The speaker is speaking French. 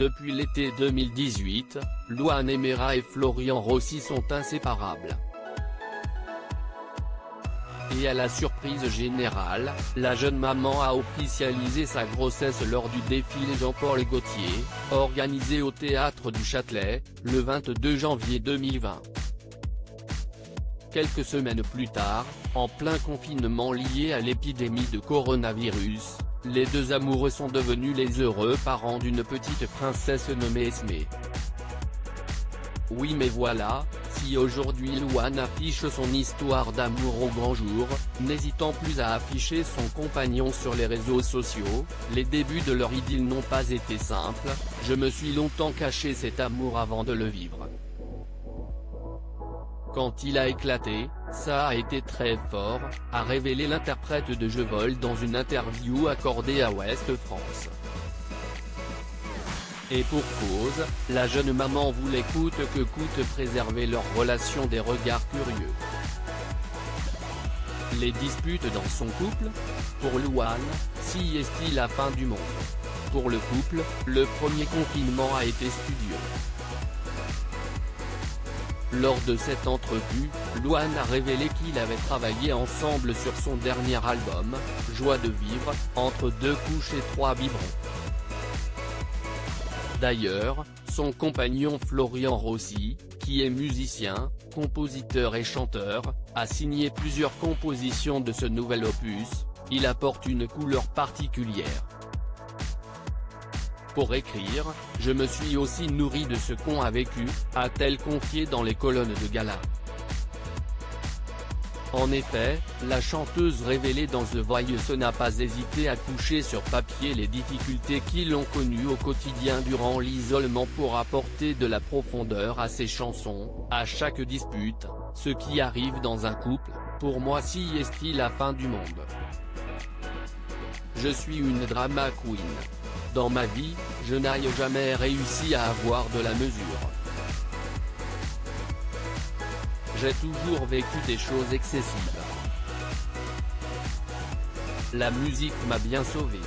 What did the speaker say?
Depuis l'été 2018, Louane Aimera et Florian Rossi sont inséparables. Et à la surprise générale, la jeune maman a officialisé sa grossesse lors du défilé Jean-Paul Gaultier, organisé au Théâtre du Châtelet, le 22 janvier 2020. Quelques semaines plus tard, en plein confinement lié à l'épidémie de coronavirus, les deux amoureux sont devenus les heureux parents d'une petite princesse nommée Esmé. Oui mais voilà, si aujourd'hui Louane affiche son histoire d'amour au grand jour, n'hésitant plus à afficher son compagnon sur les réseaux sociaux, les débuts de leur idylle n'ont pas été simples, je me suis longtemps caché cet amour avant de le vivre. Quand il a éclaté, ça a été très fort, a révélé l'interprète de Je vole dans une interview accordée à Ouest France. Et pour cause, la jeune maman voulait coûte que coûte préserver leur relation des regards curieux. Les disputes dans son couple? Pour Louane, si est-il la fin du monde. Pour le couple, le premier confinement a été studieux. Lors de cette entrevue, Louane a révélé qu'il avait travaillé ensemble sur son dernier album, Joie de vivre, entre 2 couches et 3 biberons. D'ailleurs, son compagnon Florian Rossi, qui est musicien, compositeur et chanteur, a signé plusieurs compositions de ce nouvel opus, il apporte une couleur particulière. Pour écrire, je me suis aussi nourri de ce qu'on a vécu, a-t-elle confié dans les colonnes de Gala. En effet, la chanteuse révélée dans The Voice n'a pas hésité à coucher sur papier les difficultés qui l'ont connue au quotidien durant l'isolement pour apporter de la profondeur à ses chansons, à chaque dispute, ce qui arrive dans un couple, pour moi si est-il la fin du monde. Je suis une drama queen. Dans ma vie, je n'ai jamais réussi à avoir de la mesure. J'ai toujours vécu des choses excessives. La musique m'a bien sauvé.